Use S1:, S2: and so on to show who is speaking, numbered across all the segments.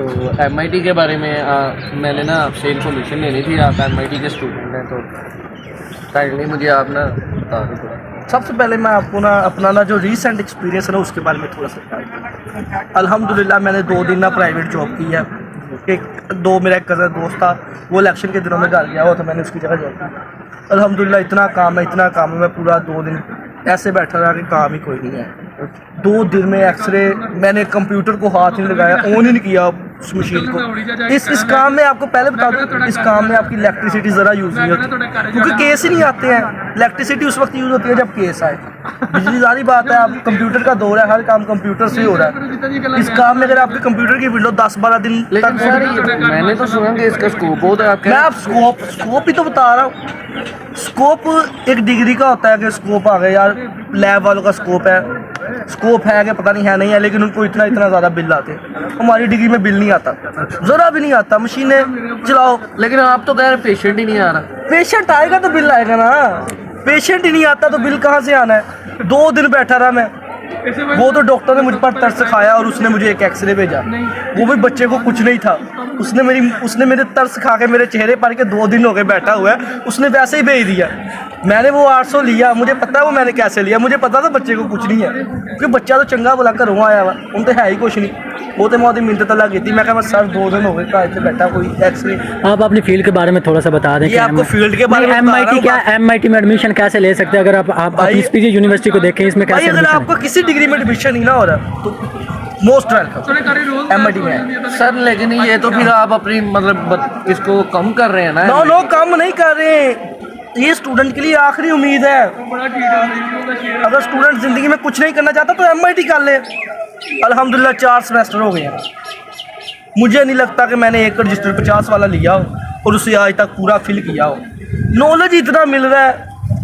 S1: तो MIT के बारे में मैंने ना आपसे इन्फॉर्मेशन लेनी थी। आप MIT के स्टूडेंट हैं तो काइंडली मुझे आप ना बता दें।
S2: सबसे पहले मैं आपको ना अपना ना जो रीसेंट एक्सपीरियंस है ना उसके बारे में थोड़ा सा बताऊँ। अल्हम्दुलिल्लाह मैंने 2 दिन ना प्राइवेट जॉब की है। मेरा एक कज़न दोस्त था, वो इलेक्शन के दिनों में घर गया हुआ था, मैंने उसकी जगह जॉब की। अल्हम्दुलिल्लाह इतना काम है मैं पूरा 2 दिन ऐसे बैठा रहा कि काम ही कोई नहीं है। 2 दिन में एक्सरे मैंने कंप्यूटर को हाथ नहीं लगाया, ऑन ही नहीं किया उस मशीन को। इस काम में आपको पहले बता दूं, इस काम में आपकी इलेक्ट्रिसिटी ज़रा यूज़ नहीं होती क्योंकि केस ही नहीं आते हैं। इलेक्ट्रिसिटी उस वक्त यूज़ होती है जब केस आए। बिजली सारी बात है, आप कंप्यूटर का दौर है, हर काम कंप्यूटर से हो रहा है। इस काम में अगर आपके कंप्यूटर की विंडो 10-12 दिन
S1: लेकिन सर मैंने तो सुना कि इसका स्कोप होता है।
S2: मैं आप स्कोप ही तो बता रहा हूँ। स्कोप एक डिग्री का होता है कि स्कोप आ गया यार, लैब वालों का स्कोप है कि पता नहीं है नहीं है, लेकिन उनको इतना ज़्यादा बिल आते हैं। हमारी डिग्री में बिल नहीं आता, ज़रा भी नहीं आता। मशीनें चलाओ,
S1: लेकिन आप तो कह रहे पेशेंट ही नहीं आ रहा।
S2: पेशेंट आएगा तो बिल आएगा ना। पेशेंट ही नहीं आता तो बिल कहाँ से आना है। 2 दिन बैठा रहा मैं, वो तो डॉक्टर ने मुझ पर तरस खाया और उसने मुझे एक एक्सरे भेजा। वो भी बच्चे को कुछ नहीं था, उसने मेरे तरस खा के मेरे चेहरे पर के 2 दिन हो गए बैठा हुआ है, उसने वैसे ही भेज दिया। मैंने वो 800 लिया, मुझे पता है वो मैंने कैसे लिया। मुझे पता था बच्चे को कुछ नहीं है क्योंकि बच्चा तो चंगा बुला कर आया हुआ, उन तो है ही कुछ नहीं। वो तो मैं मिन्नत अल्लाह की थी। मैं कहा सर 2 दिन हो गए कहाँ से बैठा, कोई एक्सरे।
S3: आप अपनी फील्ड के बारे में थोड़ा सा बता दें।
S2: ये आपको फील्ड के बारे में
S3: MIT में एडमिशन कैसे ले सकते हैं? अगर आप अपनी यूनिवर्सिटी को देखें, इसमें कैसे
S2: अगर आपको किसी डिग्री में एडमिशन नहीं ना हो रहा तो मोस्ट वेलकम MIT में
S1: सर। लेकिन ये तो फिर आप अपनी मतलब इसको कम कर रहे हैं ना।
S2: नो कम नहीं कर रहे, ये स्टूडेंट के लिए आखिरी उम्मीद है। अगर स्टूडेंट ज़िंदगी में कुछ नहीं करना चाहता तो MIT कर ले। अल्हम्दुलिल्लाह 4 सेमेस्टर हो गए हैं। मुझे नहीं लगता कि मैंने एक रजिस्टर 50 वाला लिया हो और उसे आज तक पूरा फिल किया हो। नॉलेज इतना मिल रहा है,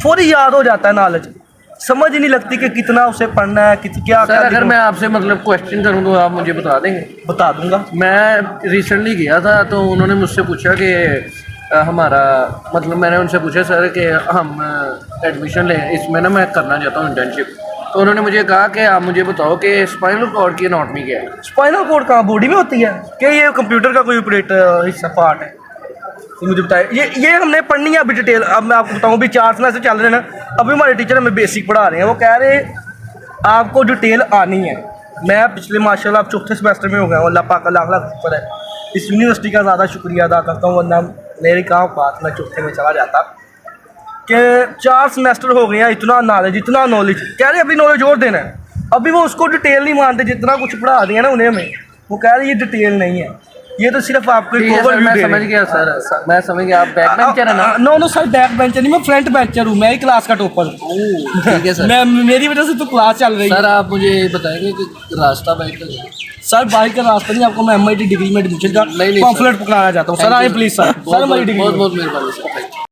S2: फौरी याद हो जाता है नॉलेज। समझ ही नहीं लगती कि कितना उसे पढ़ना है, क्या
S1: सर अगर मैं आपसे मतलब क्वेश्चन करूँ तो आप मुझे बता देंगे?
S2: बता दूंगा।
S1: मैं रिसेंटली गया था तो उन्होंने मुझसे पूछा कि हमारा मतलब मैंने उनसे पूछा सर कि हम एडमिशन लें, इसमें ना मैं करना चाहता हूँ इंटर्नशिप। तो उन्होंने मुझे कहा कि आप मुझे बताओ कि स्पाइनल कॉर्ड की एनाटॉमी क्या है।
S2: स्पाइनल कॉर्ड कहाँ बॉडी में होती है क्या? ये कंप्यूटर का कोई ऑपरेटर हिस्सा पार्ट है? तो मुझे बताया ये हमने पढ़नी है अभी डिटेल। अब मैं आपको बताऊँ, अभी 4 सेमेस्टर चल रहे हैं ना, अभी हमारे टीचर हमें बेसिक पढ़ा रहे हैं। वो कह रहे आपको डिटेल आनी है। मैं पिछले माशाल्लाह अब 4थे सेमेस्टर में हो गया हूँ। अल्लाह पाक का लाख शुक्र है। इस यूनिवर्सिटी का ज़्यादा शुक्रिया अदा करता हूँ, वरना मेरी कहाँ बात मैं 4थे में चला जाता। कि 4 सेमेस्टर हो गए हैं, इतना नॉलेज कह रहे अभी नॉलेज और देना है। अभी वो उसको डिटेल नहीं मानते, जितना कुछ पढ़ा दिया ना उन्हें हमें, वो कह रहे ये डिटेल नहीं है, ये तो सिर्फ आपको
S1: मैं समझ गया सर, मैं समझ गया। आप बैक बेंचर है ना?
S2: नो सर, बैक बेंचर नहीं, मैं फ्रंट बेंचर हूँ। मैं ही क्लास का टॉपर।
S1: ठीक है सर।
S2: मेरी वजह से तो क्लास चल रही है।
S1: सर आप मुझे बताएंगे कि रास्ता बाइक का?
S2: सर बाइक का रास्ता नहीं, आपको मैं MIT डिग्री में एडमिशन का
S1: नहीं
S2: पम्फलेट पकड़ाना चाहता हूँ। सर आए प्लीज़ सर, हमारी डिग्री।
S1: बहुत मेहरबानी सर।